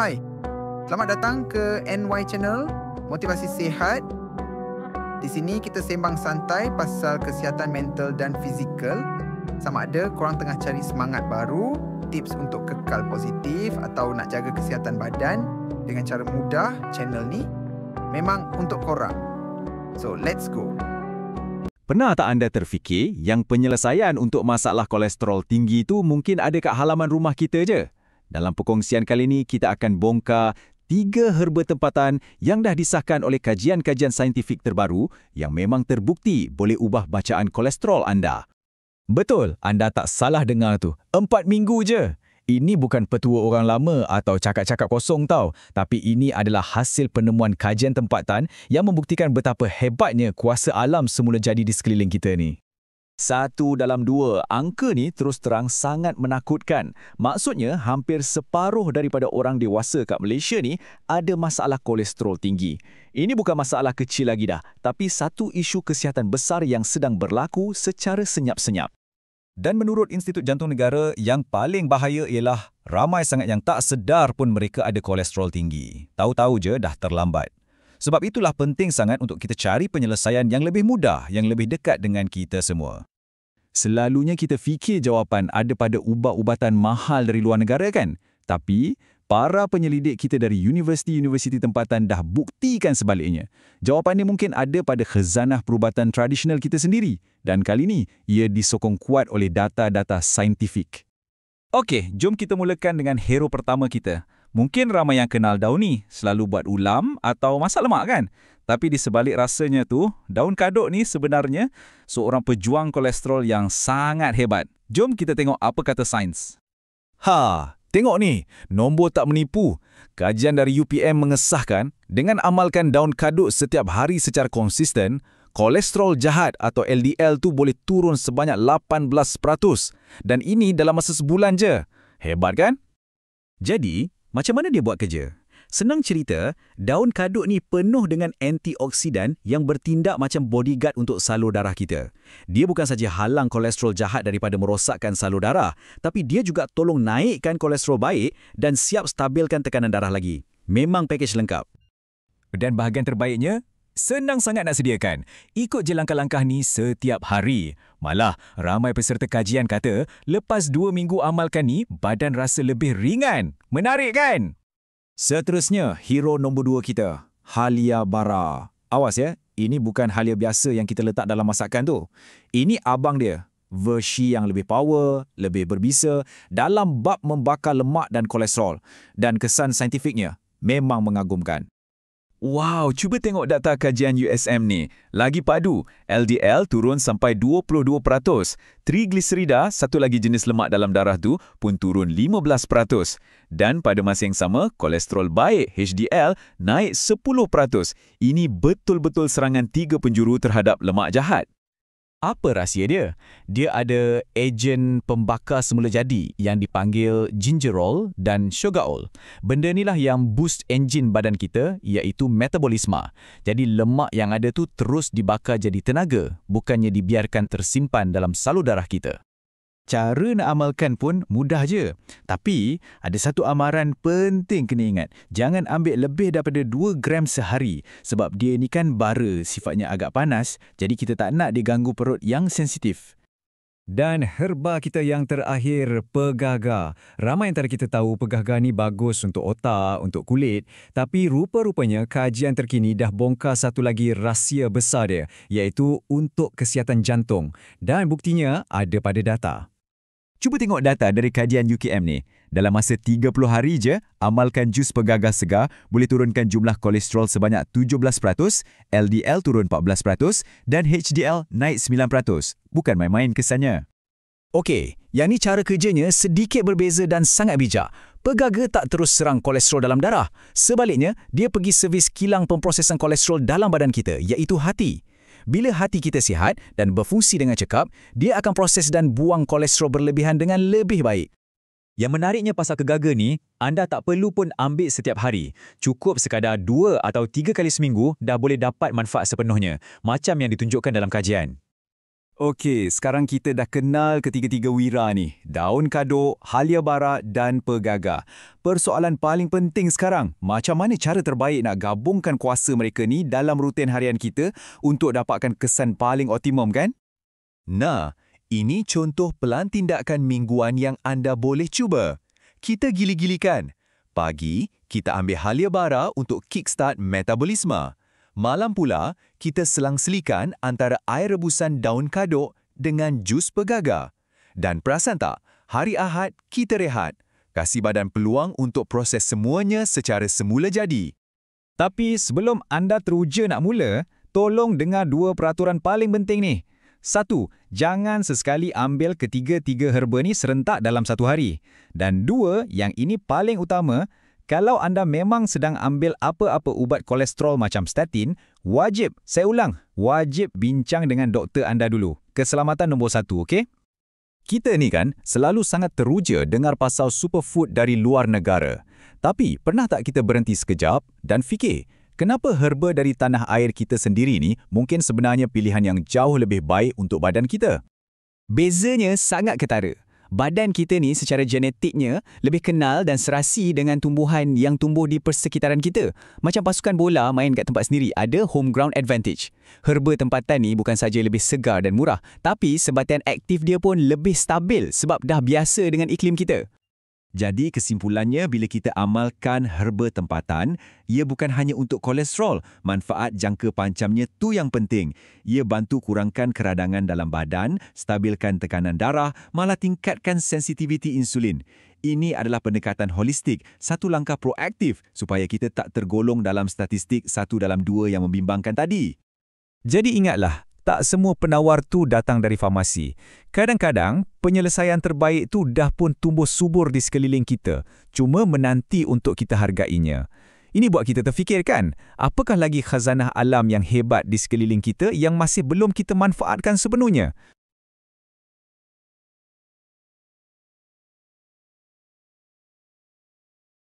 Hai, selamat datang ke NY Channel, Motivasi Sihat. Di sini kita sembang santai pasal kesihatan mental dan fizikal. Sama ada korang tengah cari semangat baru, tips untuk kekal positif atau nak jaga kesihatan badan dengan cara mudah, channel ni memang untuk korang. So, let's go. Pernah tak anda terfikir yang penyelesaian untuk masalah kolesterol tinggi itu mungkin ada kat halaman rumah kita je? Dalam perkongsian kali ini, kita akan bongkar 3 herba tempatan yang dah disahkan oleh kajian-kajian saintifik terbaru yang memang terbukti boleh ubah bacaan kolesterol anda. Betul, anda tak salah dengar tu. 4 minggu je. Ini bukan petua orang lama atau cakap-cakap kosong tau, tapi ini adalah hasil penemuan kajian tempatan yang membuktikan betapa hebatnya kuasa alam semula jadi di sekeliling kita ni. 1 dalam 2, angka ni terus terang sangat menakutkan. Maksudnya, hampir separuh daripada orang dewasa kat Malaysia ni ada masalah kolesterol tinggi. Ini bukan masalah kecil lagi dah, tapi satu isu kesihatan besar yang sedang berlaku secara senyap-senyap. Dan menurut Institut Jantung Negara, yang paling bahaya ialah ramai sangat yang tak sedar pun mereka ada kolesterol tinggi. Tahu-tahu je dah terlambat. Sebab itulah penting sangat untuk kita cari penyelesaian yang lebih mudah, yang lebih dekat dengan kita semua. Selalunya kita fikir jawapan ada pada ubat-ubatan mahal dari luar negara kan? Tapi, para penyelidik kita dari universiti-universiti tempatan dah buktikan sebaliknya. Jawapannya mungkin ada pada khazanah perubatan tradisional kita sendiri. Dan kali ini, ia disokong kuat oleh data-data saintifik. Okey, jom kita mulakan dengan hero pertama kita. Mungkin ramai yang kenal daun ni, selalu buat ulam atau masak lemak kan? Tapi di sebalik rasanya tu, daun kaduk ni sebenarnya seorang pejuang kolesterol yang sangat hebat. Jom kita tengok apa kata sains. Tengok ni, nombor tak menipu. Kajian dari UPM mengesahkan, dengan amalkan daun kaduk setiap hari secara konsisten, kolesterol jahat atau LDL tu boleh turun sebanyak 18%. Dan ini dalam masa sebulan je. Hebat kan? Jadi, macam mana dia buat kerja? Senang cerita, daun kaduk ni penuh dengan antioksidan yang bertindak macam bodyguard untuk salur darah kita. Dia bukan saja halang kolesterol jahat daripada merosakkan salur darah, tapi dia juga tolong naikkan kolesterol baik dan siap stabilkan tekanan darah lagi. Memang pakej lengkap. Dan bahagian terbaiknya, senang sangat nak sediakan. Ikut je langkah-langkah ni setiap hari. Malah, ramai peserta kajian kata, lepas 2 minggu amalkan ni, badan rasa lebih ringan. Menarik kan? Seterusnya, hero nombor 2 kita, Halia Bara. Awas ya, ini bukan halia biasa yang kita letak dalam masakan tu. Ini abang dia, versi yang lebih power, lebih berbisa dalam bab membakar lemak dan kolesterol. Dan kesan saintifiknya memang mengagumkan. Wow, cuba tengok data kajian USM ni. Lagi padu, LDL turun sampai 22%. Trigliserida, satu lagi jenis lemak dalam darah tu, pun turun 15%. Dan pada masa yang sama, kolesterol baik HDL naik 10%. Ini betul-betul serangan 3 penjuru terhadap lemak jahat. Apa rahsia dia? Dia ada ejen pembakar semula jadi yang dipanggil gingerol dan sugarol. Benda inilah yang boost enjin badan kita, iaitu metabolisme. Jadi lemak yang ada tu terus dibakar jadi tenaga, bukannya dibiarkan tersimpan dalam salur darah kita. Cara nak amalkan pun mudah je. Tapi, ada satu amaran penting kena ingat. Jangan ambil lebih daripada 2 gram sehari. Sebab dia ni kan bara, sifatnya agak panas. Jadi kita tak nak diganggu perut yang sensitif. Dan herba kita yang terakhir, pegaga. Ramai antara kita tahu pegaga ni bagus untuk otak, untuk kulit. Tapi rupa-rupanya kajian terkini dah bongkar satu lagi rahsia besar dia, iaitu untuk kesihatan jantung. Dan buktinya ada pada data. Cuba tengok data dari kajian UKM ni. Dalam masa 30 hari je, amalkan jus pegagas segar boleh turunkan jumlah kolesterol sebanyak 17%, LDL turun 14% dan HDL naik 9%. Bukan main-main kesannya. Okey, yang ni cara kerjanya sedikit berbeza dan sangat bijak. Pegaga tak terus serang kolesterol dalam darah. Sebaliknya, dia pergi servis kilang pemprosesan kolesterol dalam badan kita, iaitu hati. Bila hati kita sihat dan berfungsi dengan cekap, dia akan proses dan buang kolesterol berlebihan dengan lebih baik. Yang menariknya pasal pegaga ni, anda tak perlu pun ambil setiap hari. Cukup sekadar 2 atau 3 kali seminggu dah boleh dapat manfaat sepenuhnya, macam yang ditunjukkan dalam kajian. Okey, sekarang kita dah kenal ketiga-tiga wira ni. Daun kadok, halia bara dan pegaga. Persoalan paling penting sekarang, macam mana cara terbaik nak gabungkan kuasa mereka ni dalam rutin harian kita untuk dapatkan kesan paling optimum, kan? Nah, ini contoh pelan tindakan mingguan yang anda boleh cuba. Kita gili-gilikan. Pagi, kita ambil halia bara untuk kickstart metabolisme. Malam pula, kita selang-selikan antara air rebusan daun kadok dengan jus pegaga. Dan perasan tak, hari Ahad kita rehat. Kasih badan peluang untuk proses semuanya secara semula jadi. Tapi sebelum anda teruja nak mula, tolong dengar dua peraturan paling penting ni. 1. Jangan sesekali ambil ketiga-tiga herba ni serentak dalam satu hari. Dan 2, yang ini paling utama, kalau anda memang sedang ambil apa-apa ubat kolesterol macam statin, wajib, saya ulang, wajib bincang dengan doktor anda dulu. Keselamatan nombor 1, okey? Kita ni kan selalu sangat teruja dengar pasal superfood dari luar negara. Tapi pernah tak kita berhenti sekejap dan fikir, kenapa herba dari tanah air kita sendiri ni mungkin sebenarnya pilihan yang jauh lebih baik untuk badan kita? Bezanya sangat ketara. Badan kita ni secara genetiknya lebih kenal dan serasi dengan tumbuhan yang tumbuh di persekitaran kita. Macam pasukan bola main kat tempat sendiri, ada home ground advantage. Herba tempatan ni bukan saja lebih segar dan murah, tapi sebatian aktif dia pun lebih stabil sebab dah biasa dengan iklim kita. Jadi kesimpulannya, bila kita amalkan herba tempatan, ia bukan hanya untuk kolesterol. Manfaat jangka pancamnya tu yang penting. Ia bantu kurangkan keradangan dalam badan, stabilkan tekanan darah, malah tingkatkan sensitiviti insulin. Ini adalah pendekatan holistik, satu langkah proaktif supaya kita tak tergolong dalam statistik 1 dalam 2 yang membimbangkan tadi. Jadi ingatlah, tak semua penawar tu datang dari farmasi. Kadang-kadang, penyelesaian terbaik tu dah pun tumbuh subur di sekeliling kita, cuma menanti untuk kita hargainya. Ini buat kita terfikirkan, apakah lagi khazanah alam yang hebat di sekeliling kita yang masih belum kita manfaatkan sepenuhnya?